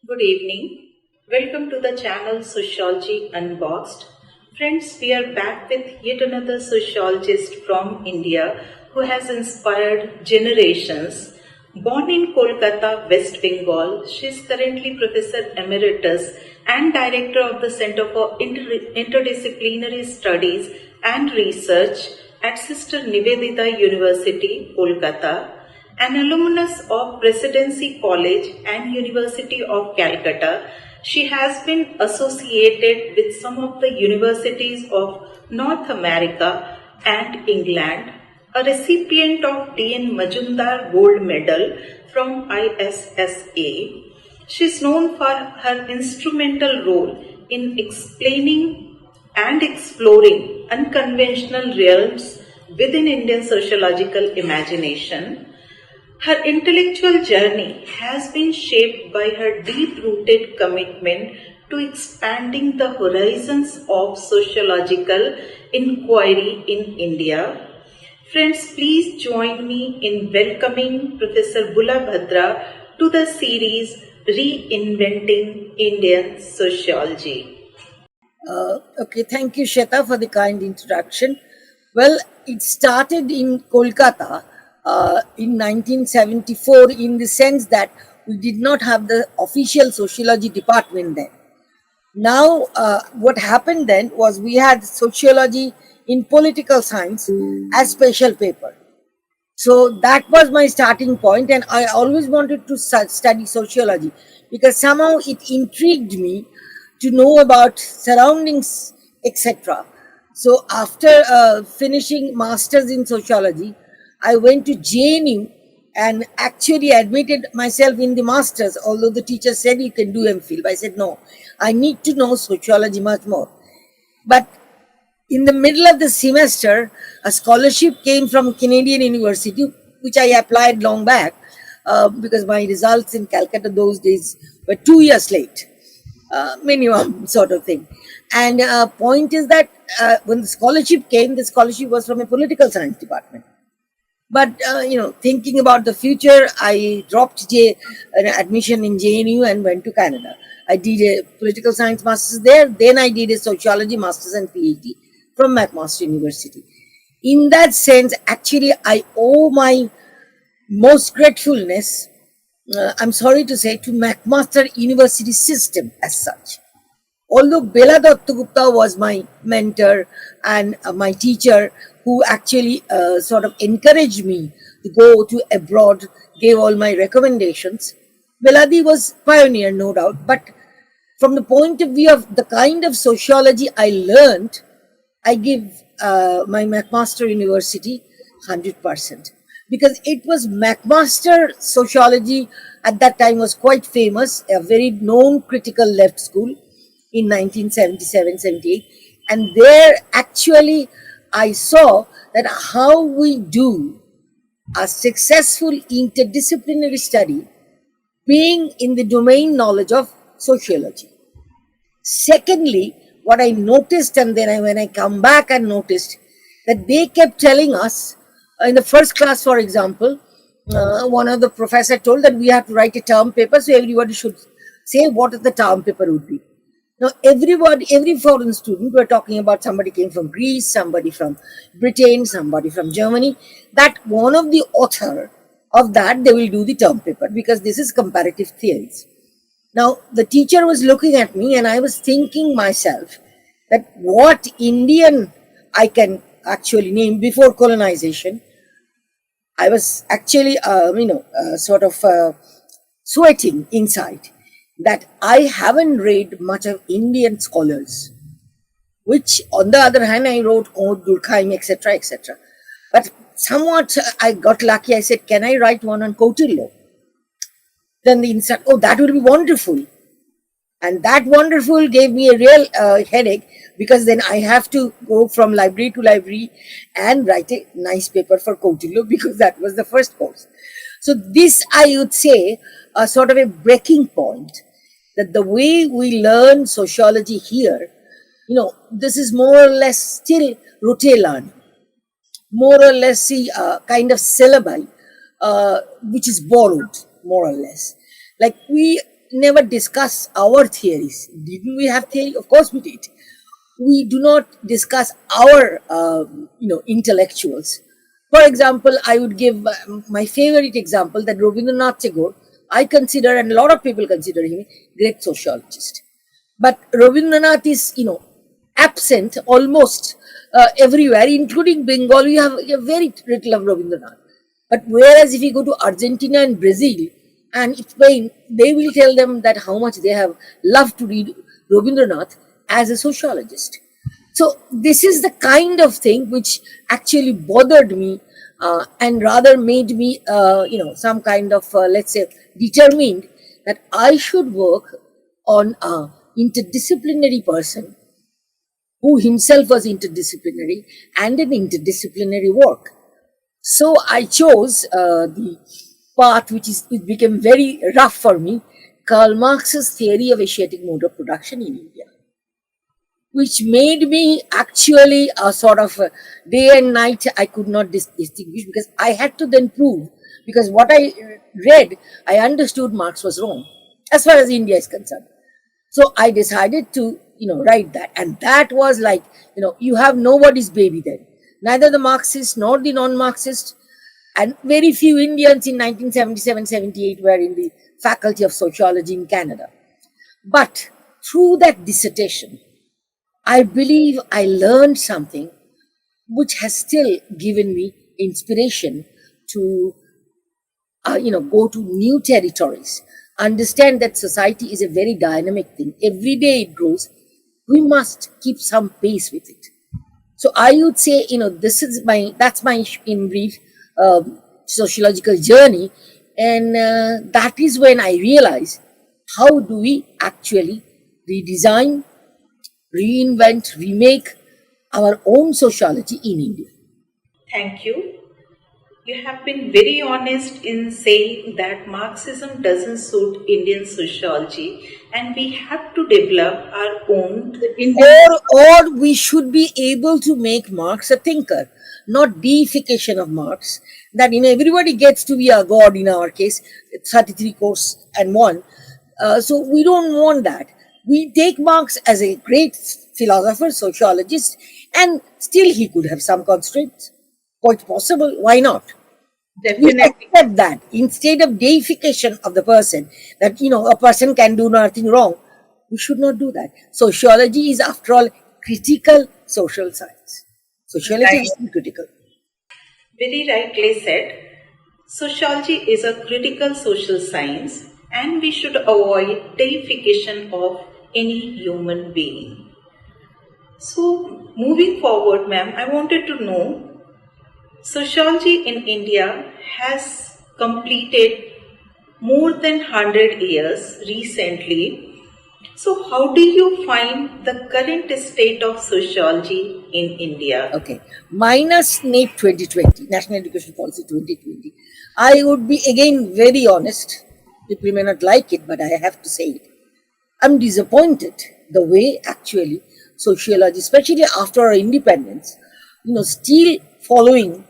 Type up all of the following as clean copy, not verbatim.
Good evening. Welcome to the channel Sociology Unboxed. Friends, we are back with yet another sociologist from India who has inspired generations. Born in Kolkata, West Bengal, she is currently Professor Emeritus and Director of the Center for Interdisciplinary Studies and Research at Sister Nivedita University, Kolkata. An alumnus of Presidency College and University of Calcutta, she has been associated with some of the universities of North America and England, a recipient of D.N. Majumdar Gold Medal from ISSA. She is known for her instrumental role in explaining and exploring unconventional realms within Indian sociological imagination. Her intellectual journey has been shaped by her deep rooted commitment to expanding the horizons of sociological inquiry in India. Friends, please join me in welcoming Professor Bula Bhadra to the series Reinventing Indian Sociology. Okay, thank you, Shweta, for the kind introduction. Well, it started in Kolkata in 1974 in the sense that we did not have the official sociology department then. Now, what happened then was we had sociology in political science as special paper. So that was my starting point, and I always wanted to study sociology because somehow it intrigued me to know about surroundings, etc. So after finishing masters in sociology, I went to JNU and actually admitted myself in the masters. Although the teacher said you can do MPhil, I said no, I need to know sociology much more. But in the middle of the semester, a scholarship came from Canadian University, which I applied long back because my results in Calcutta those days were 2 years late, minimum sort of thing. And point is that when the scholarship came, the scholarship was from a political science department. But thinking about the future, I dropped an admission in JNU and went to Canada. I did a political science master's there. Then I did a sociology master's and PhD from McMaster University. In that sense, actually, I owe my most gratefulness, I'm sorry to say, to McMaster University system as such. Although Bela Dattagupta was my mentor and my teacher who actually sort of encouraged me to go to abroad, gave all my recommendations, Beladi was pioneer, no doubt. But from the point of view of the kind of sociology I learned, I give my McMaster University 100% because it was McMaster sociology at that time was quite famous, a very known critical left school in 1977-78, and there actually I saw that how we do a successful interdisciplinary study being in the domain knowledge of sociology. Secondly, what I noticed, and then when I come back and noticed that they kept telling us in the first class, for example, one of the professor told that we have to write a term paper, so everybody should say what the term paper would be. Now, every foreign student, we're talking about somebody came from Greece, somebody from Britain, somebody from Germany, that one of the author of that, they will do the term paper because this is comparative theories. Now, the teacher was looking at me and I was thinking myself that what Indian I can actually name before colonization. I was actually, sort of sweating inside that I haven't read much of Indian scholars, which on the other hand, I wrote Durkheim, etc., etc. But somewhat I got lucky. I said, can I write one on Kautilya? Then the instructor, oh, that will be wonderful. And that wonderful gave me a real headache because then I have to go from library to library and write a nice paper for Kautilya because that was the first course. So this, I would say, a sort of a breaking point that the way we learn sociology here, this is more or less still rote learning, more or less the kind of syllabi which is borrowed, more or less. Like we never discuss our theories. Didn't we have theory? Of course we did. We do not discuss our, intellectuals. For example, I would give my favorite example that Rabindranath Tagore, I consider, and a lot of people consider him, a great sociologist. But Rabindranath is, absent almost everywhere, including Bengal. We have very little of Rabindranath. But whereas if you go to Argentina and Brazil and Spain, they will tell them that how much they have loved to read Rabindranath as a sociologist. So this is the kind of thing which actually bothered me and rather made me, some kind of, let's say, determined that I should work on a interdisciplinary person who himself was interdisciplinary and an interdisciplinary work. So I chose the path which became very rough for me, Karl Marx's theory of Asiatic mode of production in India, which made me actually a sort of day and night. I could not distinguish because I had to then prove, because what I read, I understood Marx was wrong as far as India is concerned. So I decided to, write that. And that was like, you have nobody's baby then. Neither the Marxist nor the non-Marxist, and very few Indians in 1977-78 were in the Faculty of Sociology in Canada. But through that dissertation, I believe I learned something which has still given me inspiration to, go to new territories, understand that society is a very dynamic thing. Every day it grows. We must keep some pace with it. So I would say, that's my, in brief, sociological journey. And that is when I realized, how do we actually redesign, reinvent, remake our own sociology in India? Thank you. You have been very honest in saying that Marxism doesn't suit Indian sociology and we have to develop our own Indian. Or we should be able to make Marx a thinker, not deification of Marx, that everybody gets to be a god in our case, 33 course and one. So we don't want that. We take Marx as a great philosopher, sociologist, and still he could have some constraints. Quite possible. Why not? We accept that instead of deification of the person, that a person can do nothing wrong. We should not do that. Sociology is, after all, critical social science. Sociology is critical. Very rightly said. Sociology is a critical social science and we should avoid deification of any human being. So, moving forward, ma'am, I wanted to know, sociology in India has completed more than 100 years recently. So, how do you find the current state of sociology in India? Okay, minus NAPE 2020, National Education Policy 2020. I would be again very honest. People may not like it, but I have to say it. I'm disappointed the way actually sociology, especially after our independence, still following.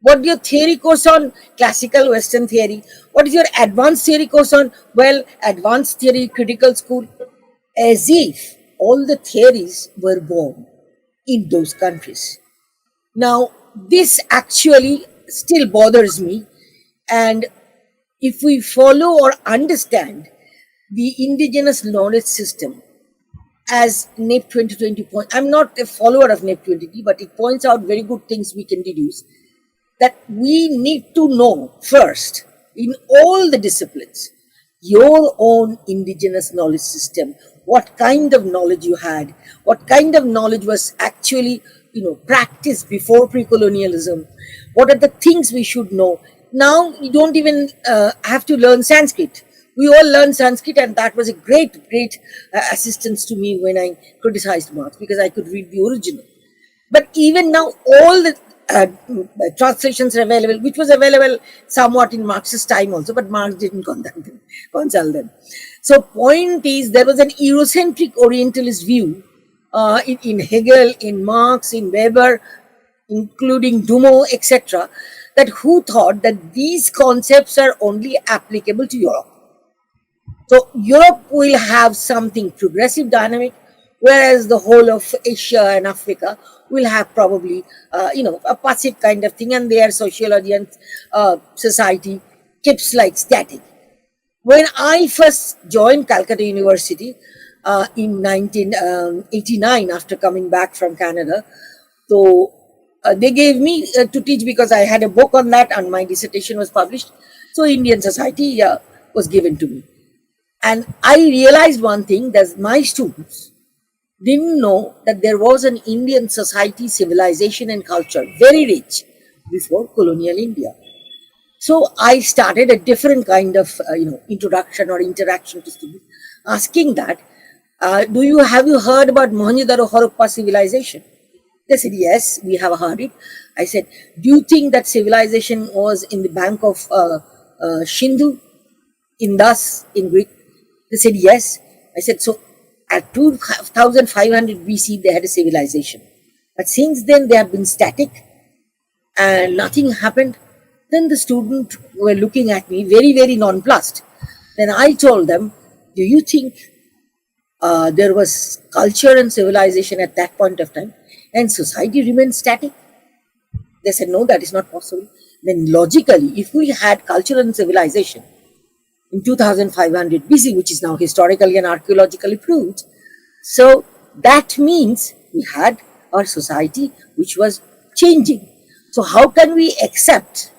What your theory course on? Classical Western theory. What is your advanced theory course on? Well, advanced theory, critical school. As if all the theories were born in those countries. Now, this actually still bothers me. And if we follow or understand the indigenous knowledge system as NAPE 2020 point, I'm not a follower of NAPE 2020, but it points out very good things we can deduce, that we need to know first, in all the disciplines, your own indigenous knowledge system, what kind of knowledge you had, what kind of knowledge was actually, practiced before pre-colonialism, what are the things we should know. Now, you don't even have to learn Sanskrit. We all learned Sanskrit, and that was a great assistance to me when I criticized Marx, because I could read the original. But even now, all the translations are available, which was available somewhat in Marx's time also, but Marx didn't consult them. So point is, there was an Eurocentric Orientalist view in Hegel, in Marx, in Weber, including Dumont, etc., that who thought that these concepts are only applicable to Europe. So Europe will have something progressive, dynamic, whereas the whole of Asia and Africa will have probably, a passive kind of thing, and their sociology and society keeps like static. When I first joined Calcutta University in 1989, after coming back from Canada, so they gave me to teach because I had a book on that and my dissertation was published. So Indian society was given to me. And I realized one thing, that my students didn't know that there was an Indian society, civilization and culture, very rich before colonial India. So I started a different kind of introduction or interaction to students, asking that, have you heard about Mohenjo-daro Harappa civilization? They said, yes, we have heard it. I said, do you think that civilization was in the bank of Sindhu, Indus in Greek? They said, yes. I said, so at 2500 BC, they had a civilization. But since then, they have been static and nothing happened. Then the students were looking at me very, very nonplussed. Then I told them, do you think there was culture and civilization at that point of time and society remained static? They said, no, that is not possible. Then logically, if we had culture and civilization in 2500 BC, which is now historically and archaeologically proved, so that means we had our society which was changing. So how can we accept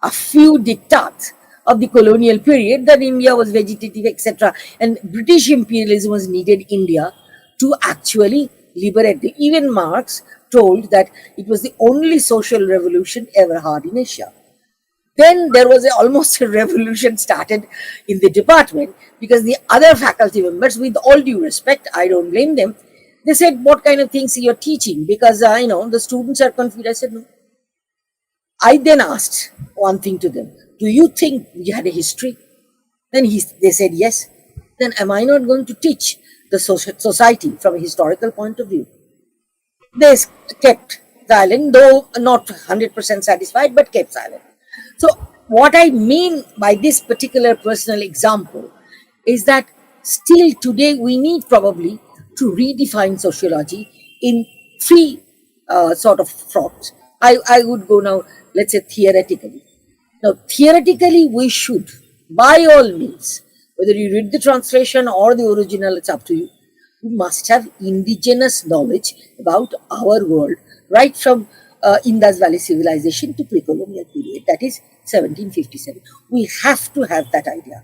a few diktats of the colonial period that India was vegetative, etc., and British imperialism was needed India to actually liberate them? Even Marx told that it was the only social revolution ever had in Asia. Then there was almost a revolution started in the department, because the other faculty members, with all due respect, I don't blame them, they said, what kind of things you're teaching? Because, the students are confused. I said, no. I then asked one thing to them, do you think we had a history? Then they said, yes. Then am I not going to teach the society from a historical point of view? They kept silent, though not 100% satisfied, but kept silent. So what I mean by this particular personal example is that still today we need probably to redefine sociology in three sort of fronts. I would go now, let's say theoretically. Now, theoretically, we should, by all means, whether you read the translation or the original, it's up to you, we must have indigenous knowledge about our world, right from Indus Valley civilization to pre-colonial period, that is 1757. We have to have that idea.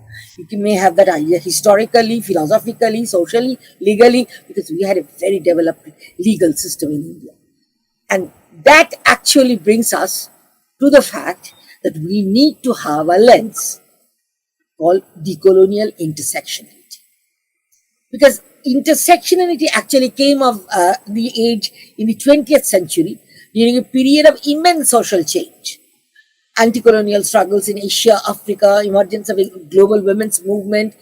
You may have that idea historically, philosophically, socially, legally, because we had a very developed legal system in India. And that actually brings us to the fact that we need to have a lens called decolonial intersectionality. Because intersectionality actually came of the age in the 20th century during a period of immense social change. Anti-colonial struggles in Asia, Africa, emergence of a global women's movement,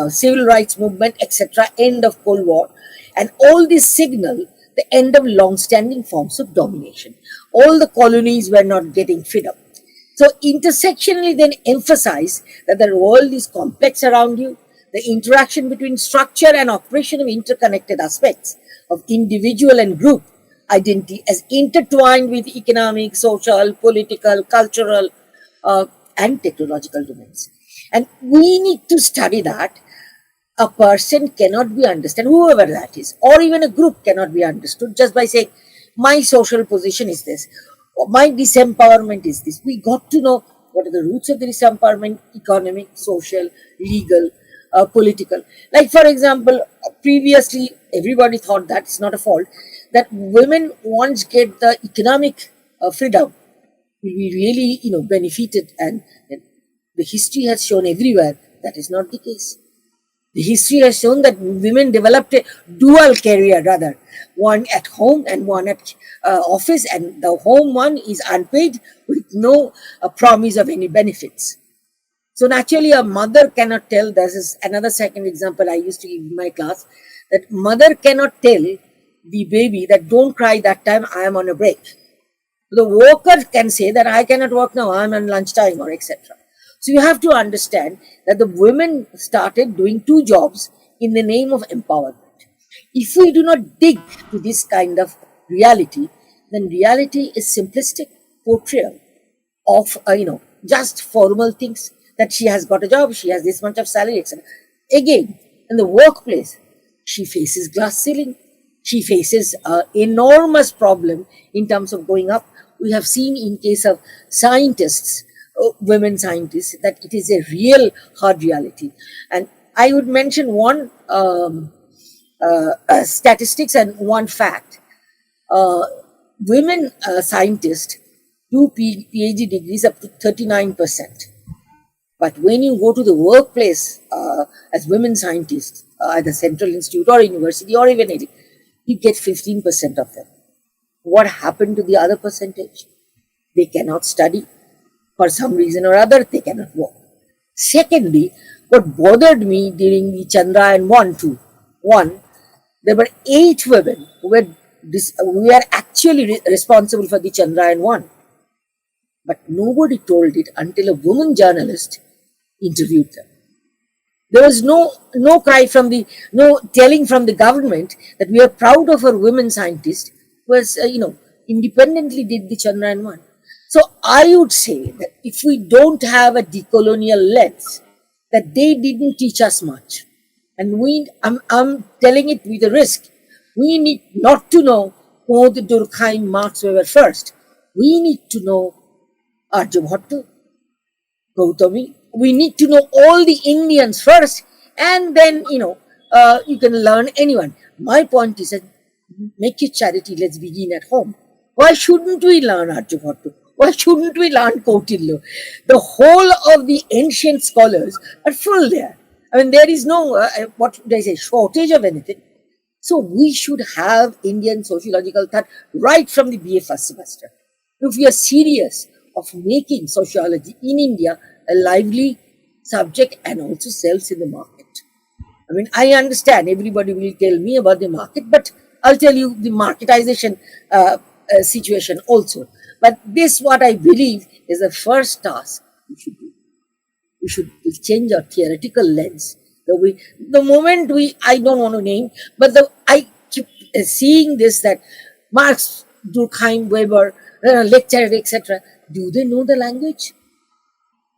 civil rights movement, etc., end of Cold War. And all this signal the end of long-standing forms of domination. All the colonies were not getting fed up. So intersectionally then emphasize that the world is complex around you, the interaction between structure and operation of interconnected aspects of individual and group identity as intertwined with economic, social, political, cultural, and technological domains. And we need to study that. A person cannot be understood, whoever that is, or even a group cannot be understood just by saying, my social position is this, or my disempowerment is this. We got to know what are the roots of the disempowerment, economic, social, legal, political. Like, for example, previously, everybody thought that it's not a fault, that women once get the economic freedom will be really, benefited, and the history has shown everywhere that is not the case. The history has shown that women developed a dual career, rather, one at home and one at office, and the home one is unpaid with no promise of any benefits. So naturally, a mother cannot tell, this is another second example I used to give in my class, that mother cannot tell the baby that don't cry that time, I am on a break. The worker can say that I cannot work now, I am on lunchtime, or etc. So you have to understand that the women started doing two jobs in the name of empowerment. If we do not dig to this kind of reality, then reality is simplistic portrayal of just formal things, that she has got a job, she has this much of salary, etc. Again, in the workplace, she faces glass ceiling. She faces an enormous problem in terms of going up. We have seen in case of scientists, women scientists, that it is a real hard reality. And I would mention one statistics and one fact. Uh, Women scientists do PhD degrees up to 39%. But when you go to the workplace as women scientists at the Central Institute or university or even anything, you get 15% of them. What happened to the other percentage? They cannot study. For some reason or other, they cannot work. Secondly, what bothered me during the Chandrayaan 1 too, one, there were 8 women who were actually responsible for the Chandrayaan 1. But nobody told it until a woman journalist interviewed them. There was no cry from no telling from the government that we are proud of our women scientists who was, independently did the Chandrayaan 1. So I would say that if we don't have a decolonial lens, that they didn't teach us much. And I'm telling it with a risk. We need not to know who the Durkheim, Marx Weber first. We need to know Aryabhatta, Gautami. We need to know all the Indians first, and then you can learn anyone. My point is that make it charity. Let's begin at home. Why shouldn't we learn Aryabhatta? Why shouldn't we learn Kautilya? The whole of the ancient scholars are full there. I mean, there is no what would I say, shortage of anything. So we should have Indian sociological thought right from the BA first semester. If we are serious of making sociology in India a lively subject and also sells in the market. I mean, I understand everybody will tell me about the market, but I'll tell you the marketization situation also. But this, what I believe, is the first task we should do. We should change our theoretical lens. The moment I don't want to name, but I keep seeing this, that Marx, Durkheim, Weber, lecturer, etc. Do they know the language?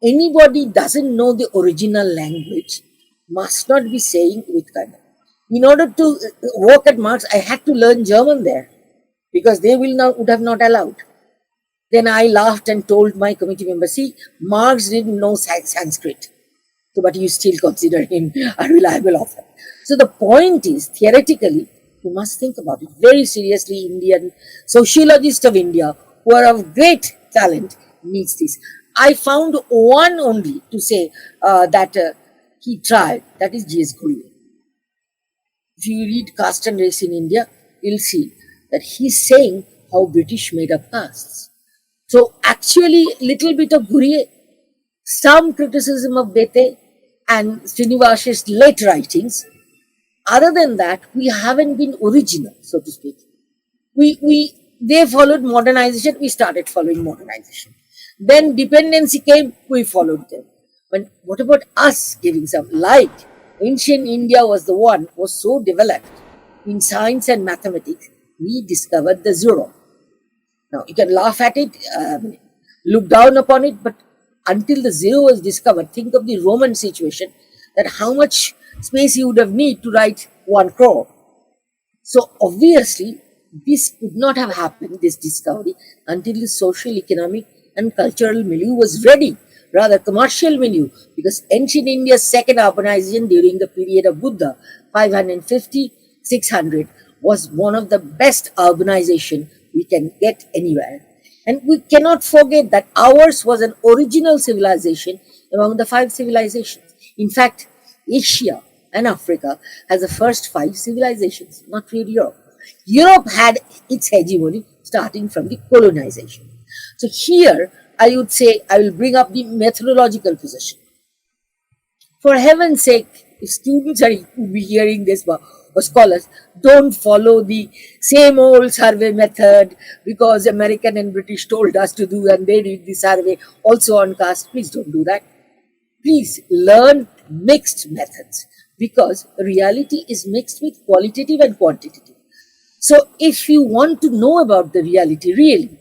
Anybody doesn't know the original language must not be saying with kind of. In order to work at Marx, I had to learn German there because they would have not allowed. Then I laughed and told my committee members, see, Marx didn't know Sanskrit, so, but you still consider him a reliable author. So the point is, theoretically, you must think about it very seriously. Indian sociologists of India who are of great talent needs this. I found one only to say that he tried, that is G.S. Ghurye. If you read Caste and Race in India, you'll see that he's saying how British made up castes. So actually, little bit of Ghurye, some criticism of Bete and Srinivas's late writings. Other than that, we haven't been original, so to speak. They followed modernization, we started following modernization. Then dependency came, we followed them. But what about us giving some light? Ancient India was so developed in science and mathematics, we discovered the zero. Now, you can laugh at it, look down upon it, but until the zero was discovered, think of the Roman situation, that how much space you would have need to write 1 crore. So obviously, this could not have happened, this discovery, until the social, economic and cultural milieu was ready, rather commercial milieu, because ancient India's second urbanization during the period of Buddha, 550-600, was one of the best urbanization we can get anywhere. And we cannot forget that ours was an original civilization among the 5 civilizations. In fact, Asia and Africa has the first 5 civilizations, not really Europe. Europe had its hegemony starting from the colonization. So here, I would say, I will bring up the methodological position. For heaven's sake, if students are hearing this, or scholars, don't follow the same old survey method because American and British told us to do and they did the survey also on caste. Please don't do that. Please learn mixed methods, because reality is mixed with qualitative and quantitative. So if you want to know about the reality really,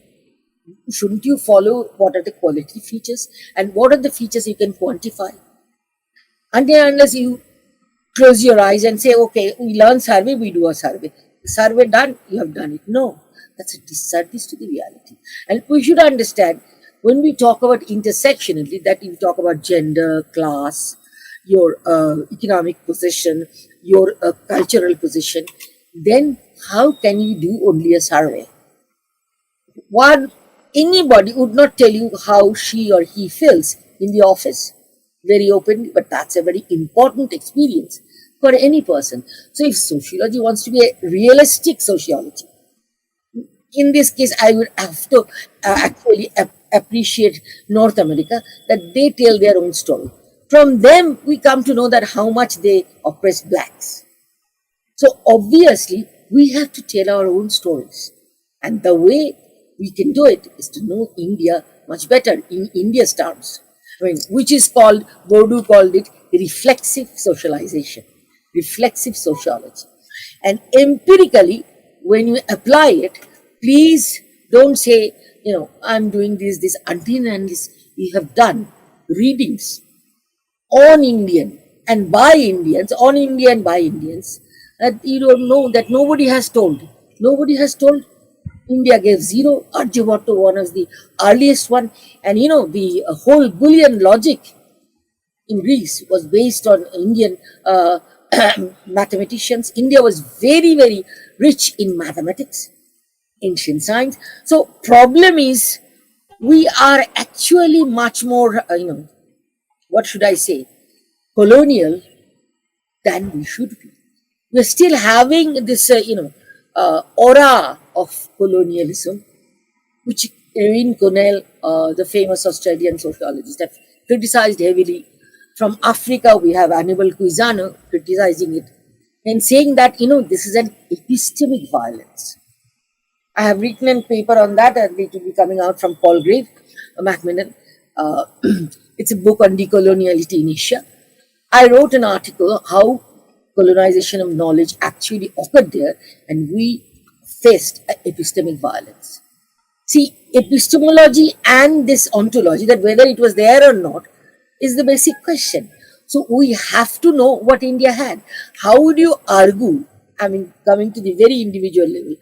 shouldn't you follow what are the quality features and what are the features you can quantify? Until unless you close your eyes and say, okay, we learn survey, we do a survey. Survey done, you have done it. No, that's a disservice to the reality. And we should understand, when we talk about intersectionality, that you talk about gender, class, your economic position, your cultural position, then how can you do only a survey? One, anybody would not tell you how she or he feels in the office very openly, but that's a very important experience for any person. So if sociology wants to be a realistic sociology, in this case, I would have to actually appreciate North America, that they tell their own story. From them, we come to know that how much they oppress blacks. So obviously, we have to tell our own stories. And the way we can do it is to know India much better in India's terms. I mean, which is called, Bourdieu called it reflexive socialization, reflexive sociology. And empirically, when you apply it, please don't say, I'm doing this, until and unless you have done readings on Indian and by Indians, on India and by Indians, that you don't know, that nobody has told. Nobody has told. India gave zero. Arjavotto, one of the earliest one, and the whole Boolean logic in Greece was based on Indian mathematicians. India was very, very rich in mathematics, ancient science. So problem is, we are actually much more, what should I say, colonial than we should be. We're still having this, aura of colonialism, which Erin Connell, the famous Australian sociologist, have criticized heavily. From Africa, we have Annabel Quijano criticizing it and saying that, this is an epistemic violence. I have written a paper on that, and it will be coming out from Palgrave Macmillan. It's a book on decoloniality in Asia. I wrote an article how colonization of knowledge actually occurred there, and we faced epistemic violence. See, epistemology and this ontology, that whether it was there or not, is the basic question. So we have to know what India had. How would you argue? I mean, coming to the very individual level,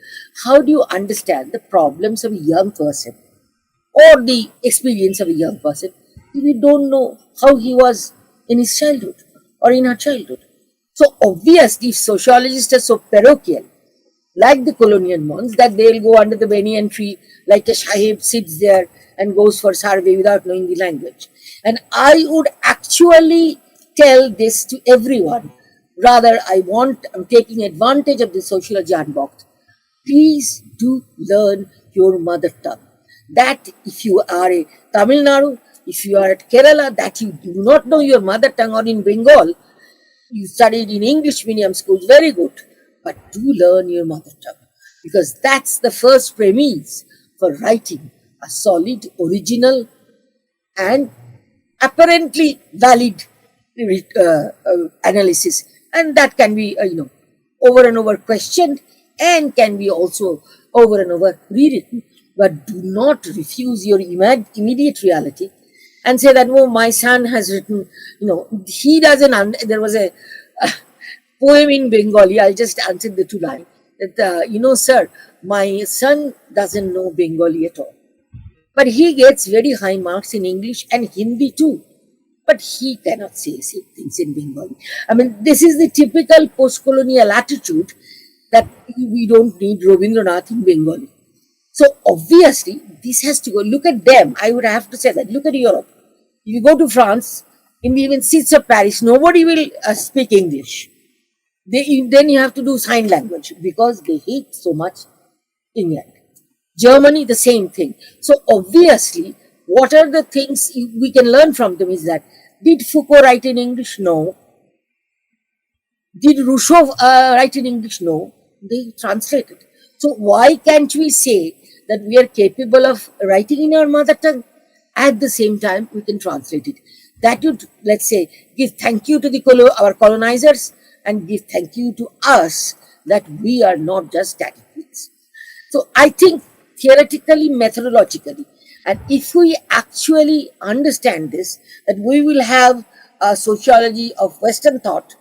how do you understand the problems of a young person or the experience of a young person if we don't know how he was in his childhood or in her childhood? So obviously, if sociologists are so parochial, like the colonial ones, that they'll go under the banyan tree, like a sahib sits there and goes for survey without knowing the language. And I would actually tell this to everyone. Rather, I'm taking advantage of the sociology unboxed. Please do learn your mother tongue. That if you are a Tamil Nadu, if you are at Kerala, that you do not know your mother tongue, or in Bengal, you studied in English medium schools, very good. But do learn your mother tongue, because that's the first premise for writing a solid, original, and apparently valid analysis. And that can be, over and over questioned, and can be also over and over rewritten. But do not refuse your immediate reality and say that, oh, my son has written, he doesn't, there was a poem in Bengali, I'll just answer the two lines, that, sir, my son doesn't know Bengali at all. But he gets very high marks in English and Hindi too. But he cannot say things in Bengali. I mean, this is the typical post-colonial attitude that we don't need Rabindranath in Bengali. So obviously, this has to go. Look at them. I would have to say that. Look at Europe. If you go to France, in the even streets of Paris, nobody will speak English. Then you have to do sign language, because they hate so much England. Germany, the same thing. So obviously, what are the things we can learn from them is that, did Foucault write in English? No. Did Rousseau write in English? No. They translated. So why can't we say that we are capable of writing in our mother tongue? At the same time, we can translate it. statute, let's say, give thank you to the our colonizers and give thank you to us that we are not just static beings. So I think theoretically, methodologically, and if we actually understand this, that we will have a sociology of Western thought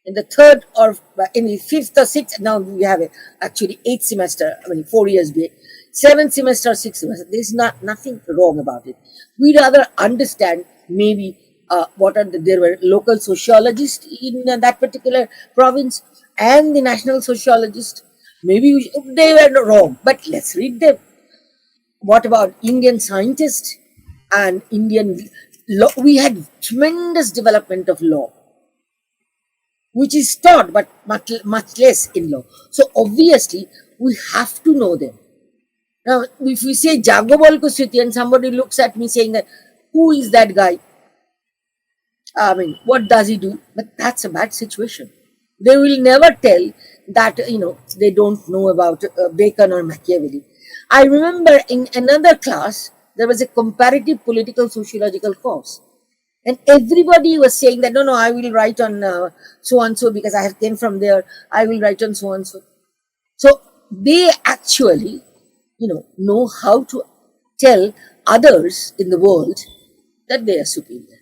in the third or in the fifth or sixth. Now we have actually 8 semester. I mean 4 years back, 7 semester, 6 semester. There is nothing wrong about it. We rather understand maybe what are there were local sociologists in that particular province and the national sociologists. Maybe they were wrong, but let's read them. What about Indian scientists and Indian law? We had tremendous development of law, which is taught but much less in law. So obviously we have to know them. Now, if we say Jagopal Kuswiti and somebody looks at me saying that, who is that guy? I mean, what does he do? But that's a bad situation. They will never tell that, they don't know about Bacon or Machiavelli. I remember in another class, there was a comparative political sociological course. And everybody was saying that, no, I will write on so and so because I have came from there. I will write on so and so. So they actually, know how to tell others in the world that they are superior.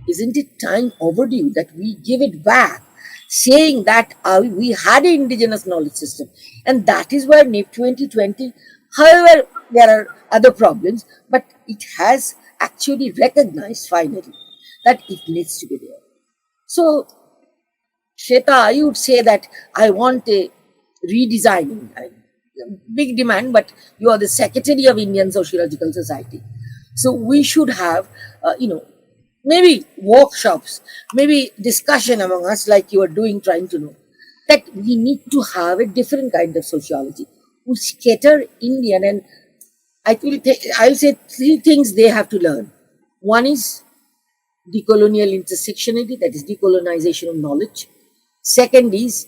Isn't it time overdue that we give it back, saying that we had an indigenous knowledge system? And that is why NIP 2020, however, there are other problems, but it has actually recognized finally that it needs to be there. So, Shweta, I would say that I want a redesigning. Big demand, but you are the Secretary of Indian Sociological Society. So we should have, maybe workshops, maybe discussion among us like you are doing, trying to know that we need to have a different kind of sociology which cater Indian. And I'll say 3 things they have to learn. One is decolonial intersectionality, that is decolonization of knowledge. Second is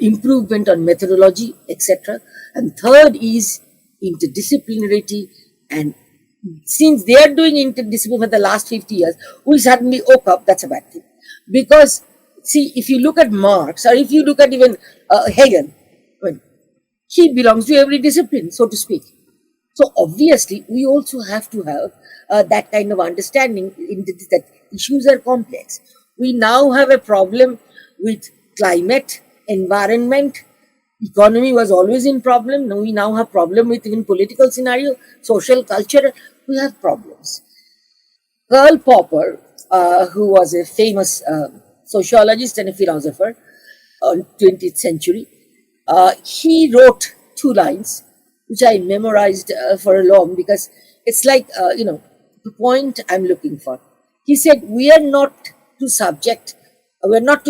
improvement on methodology, etc. And third is interdisciplinarity. And since they are doing interdisciplinary for the last 50 years, we suddenly woke up, that's a bad thing. Because, see, if you look at Marx or if you look at even Hegel, well, he belongs to every discipline, so to speak. So obviously, we also have to have that kind of understanding that issues are complex. We now have a problem with climate, environment, economy was always in problem. Now we now have problem with even political scenario, social culture. We have problems. Karl Popper, who was a famous sociologist and a philosopher on 20th century, he wrote 2 lines, which I memorized for a long because it's like, the point I'm looking for. He said, we are not to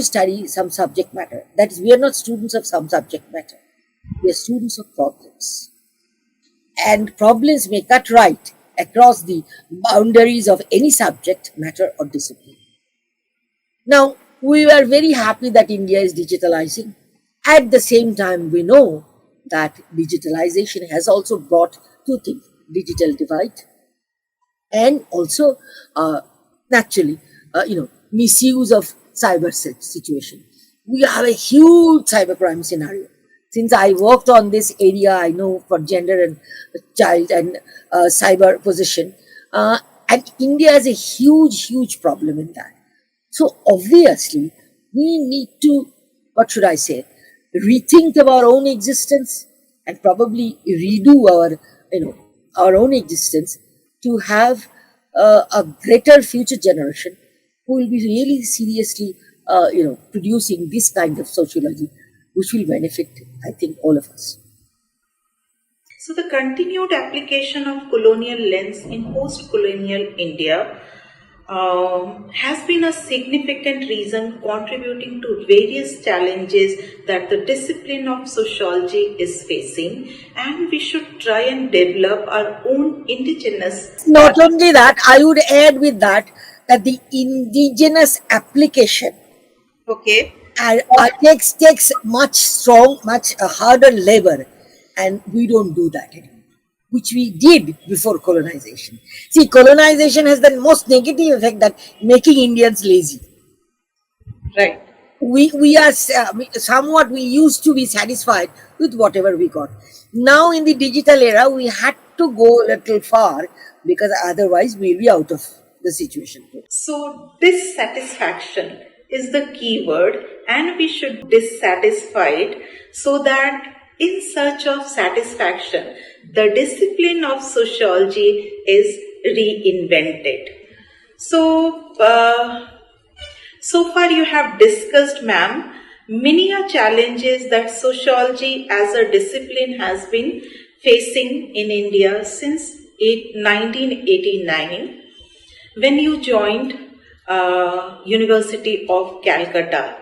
study some subject matter. That is, we are not students of some subject matter. We are students of problems. And problems may cut right across the boundaries of any subject matter or discipline. Now, we were very happy that India is digitalizing. At the same time, we know that digitalization has also brought 2 things: digital divide and also, naturally, misuse of cyber situation. We have a huge cybercrime scenario. Since I worked on this area, I know for gender and child and cyber position, and India has a huge problem in that. So obviously, we need to, what should I say, rethink of our own existence and probably redo our own existence to have a greater future generation who will be really seriously, producing this kind of sociology, which will benefit, I think, all of us. So the continued application of colonial lens in post-colonial India has been a significant reason contributing to various challenges that the discipline of sociology is facing, and we should try and develop our own indigenous. Not only that, I would add with that the indigenous application Okay. takes much harder labor, and we don't do that anymore. which we did before colonization. See, colonization has the most negative effect that making Indians lazy. Right. We are somewhat, we used to be satisfied with whatever we got. Now in the digital era, we had to go a little far because otherwise we'll be out of the situation. So, dissatisfaction is the key word, and we should be dissatisfied so that in search of satisfaction, the discipline of sociology is reinvented. So, so far you have discussed, ma'am, many are challenges that sociology as a discipline has been facing in India since 1989 when you joined University of Calcutta.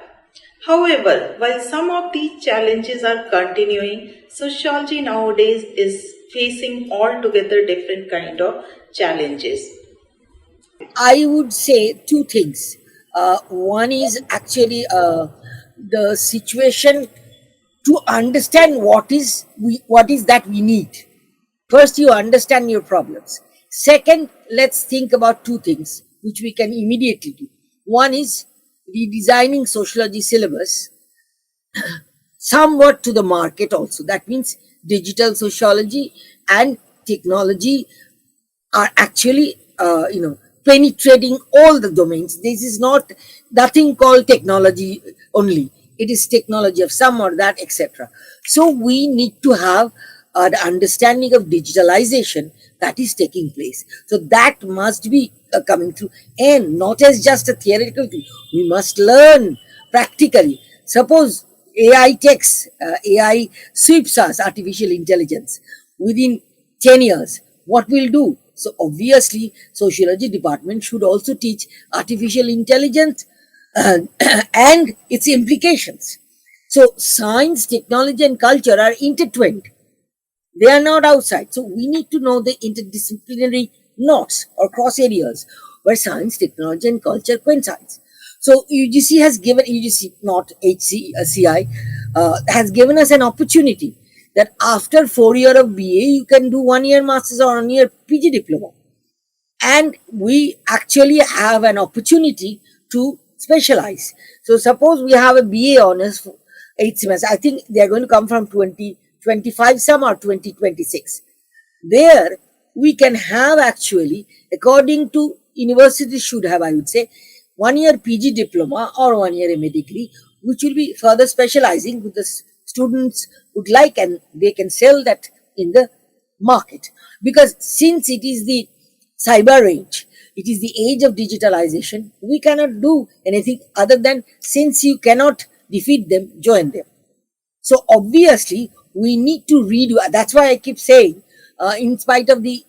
However, while some of these challenges are continuing, sociology nowadays is facing altogether different kind of challenges. I would say two things. One is actually the situation to understand what is that we need. First, you understand your problems. Second, let's think about two things which we can immediately do. One is redesigning sociology syllabus somewhat to the market also. That means digital sociology and technology are actually, penetrating all the domains. This is not nothing called technology only. It is technology of some or that, etc. So we need to have an understanding of digitalization that is taking place. So that must be coming through, and not as just a theoretical thing. We must learn practically. Suppose AI takes, AI sweeps us, artificial intelligence, within 10 years, what we'll do? So obviously, sociology department should also teach artificial intelligence and its implications. So science, technology, and culture are intertwined. They are not outside. So we need to know the interdisciplinary knots or cross areas where science, technology, and culture coincides. So UGC has given, UGC, not HCI, has given us an opportunity that after 4 years of BA, you can do 1 year master's or 1 year PG diploma. And we actually have an opportunity to specialize. So suppose we have a BA honors for 8 semesters. I think they are going to come from 2025 some or 2026. There we can have actually, according to universities should have, I would say, 1 year PG diploma or 1 year MA degree, which will be further specializing with the students would like, and they can sell that in the market. Because since it is the cyber age, it is the age of digitalization, we cannot do anything other than, since you cannot defeat them, join them. So obviously we need to redo. That's why I keep saying, in spite of the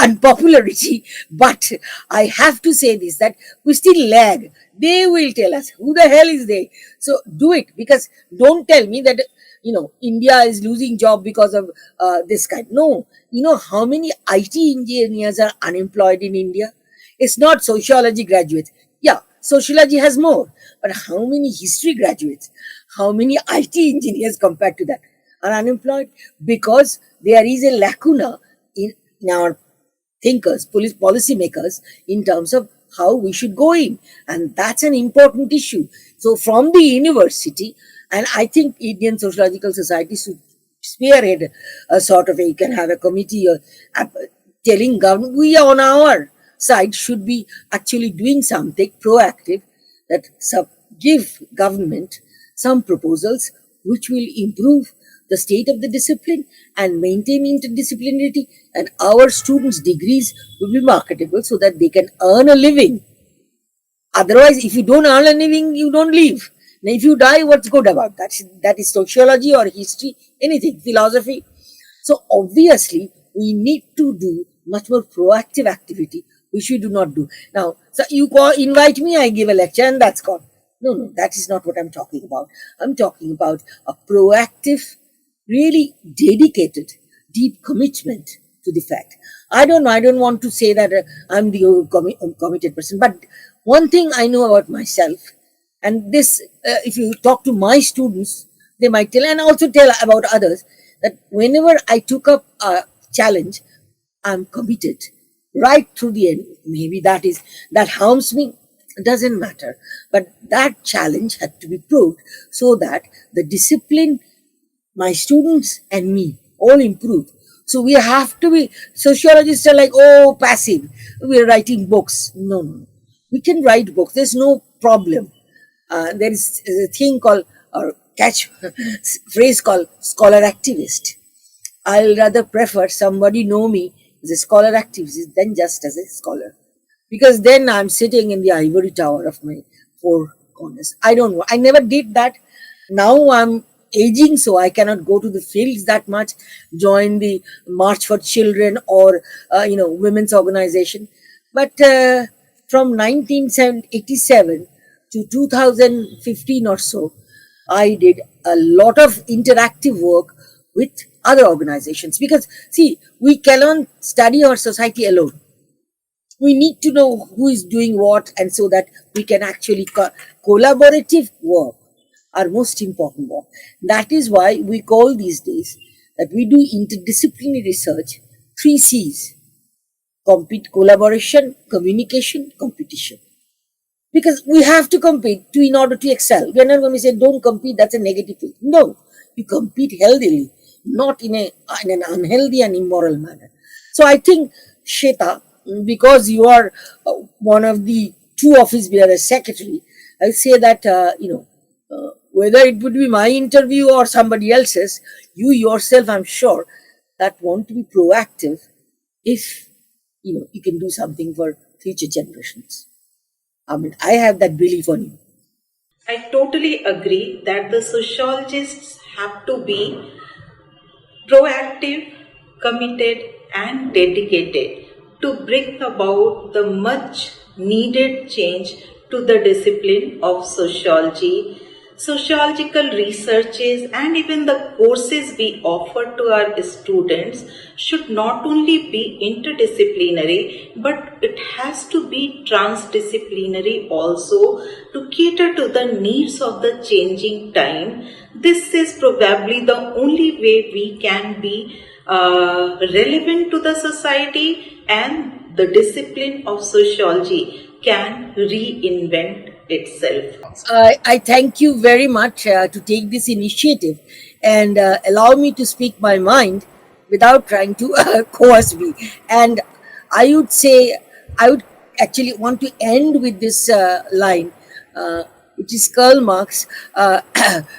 unpopularity, but I have to say this, that we still lag. They will tell us who the hell is they. So do it, because don't tell me that India is losing job because of this kind. No, how many IT engineers are unemployed in India? It's not sociology graduates. Yeah, sociology has more, but how many history graduates, how many IT engineers compared to that are unemployed? Because there is a lacuna in our thinkers, policy makers, in terms of how we should go in, and that's an important issue. So from the university, and I think Indian Sociological Society should spearhead a sort of you can have a committee telling government, we on our side should be actually doing something proactive, that give government some proposals which will improve the state of the discipline and maintain interdisciplinarity, and our students' degrees will be marketable so that they can earn a living. Otherwise, if you don't earn a living, you don't live. Now, if you die, what's good about that? That is sociology or history, anything, philosophy. So obviously, we need to do much more proactive activity, which we do not do. Now, so you invite me, I give a lecture, and that's gone. No, that is not what I'm talking about. I'm talking about a proactive, really dedicated, deep commitment to the fact. I don't want to say that I'm the committed person, but one thing I know about myself, and this, if you talk to my students, they might tell, and also tell about others, that whenever I took up challenge, I'm committed right through the end. Maybe that harms me. It doesn't matter. But that challenge had to be proved so that the discipline, my students and me all improve. So we have to be, sociologists are like, oh, passive. We're writing books. No, no. We can write books. There's no problem. There is a thing called, or phrase called scholar activist. I'll rather prefer somebody know me as a scholar activist than just as a scholar. Because then I'm sitting in the ivory tower of my four corners. I don't know. I never did that. Now I'm aging, so I cannot go to the fields that much, join the March for Children or, women's organization. But from 1987 to 2015 or so, I did a lot of interactive work with other organizations. Because, see, we cannot study our society alone. We need to know who is doing what, and so that we can actually collaborative work, our most important work. That is why we call these days that we do interdisciplinary research, 3 C's: collaboration, communication, competition. Because we have to compete in order to excel. We're not going to say don't compete, that's a negative thing. No, you compete healthily, not in an unhealthy and immoral manner. So I think, Shweta, because you are one of the 2 office bearers secretary, I say that, whether it would be my interview or somebody else's, you yourself, I'm sure, that want to be proactive if, you can do something for future generations. I mean, I have that belief on you. I totally agree that the sociologists have to be proactive, committed, and dedicated to bring about the much needed change to the discipline of sociology. Sociological researches and even the courses we offer to our students should not only be interdisciplinary, but it has to be transdisciplinary also to cater to the needs of the changing time. This is probably the only way we can be relevant to the society, and the discipline of sociology can reinvent itself. I thank you very much to take this initiative and allow me to speak my mind without trying to coerce me. And I would say, I would actually want to end with this line, which is Karl Marx,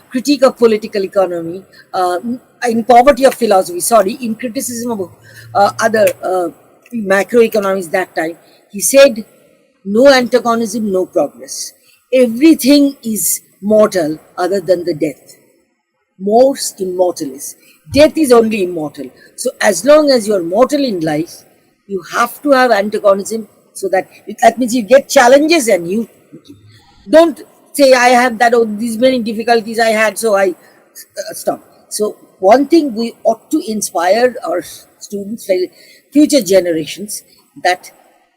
critique of political economy, in poverty of philosophy, in criticism of other macroeconomics that time. He said, no antagonism, no progress. Everything is mortal other than the death. Mors immortalis. Death is only immortal. So as long as you're mortal in life, you have to have antagonism, so that means you get challenges and you don't say, I have these many difficulties I had, so I stop. So one thing we ought to inspire our students, future generations, that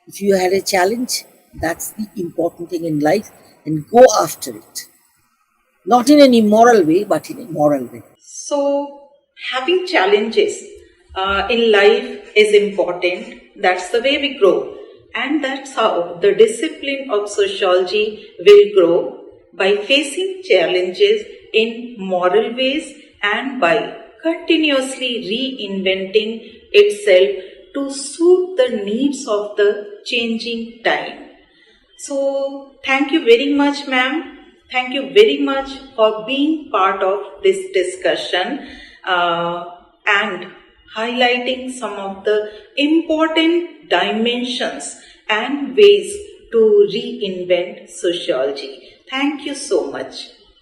if you had a challenge, that's the important thing in life, and go after it. Not in an immoral way, but in a moral way. So, having challenges in life is important. That's the way we grow. And that's how the discipline of sociology will grow, by facing challenges in moral ways and by continuously reinventing itself to suit the needs of the changing time. So, thank you very much, ma'am. Thank you very much for being part of this discussion and highlighting some of the important dimensions and ways to reinvent sociology. Thank you so much.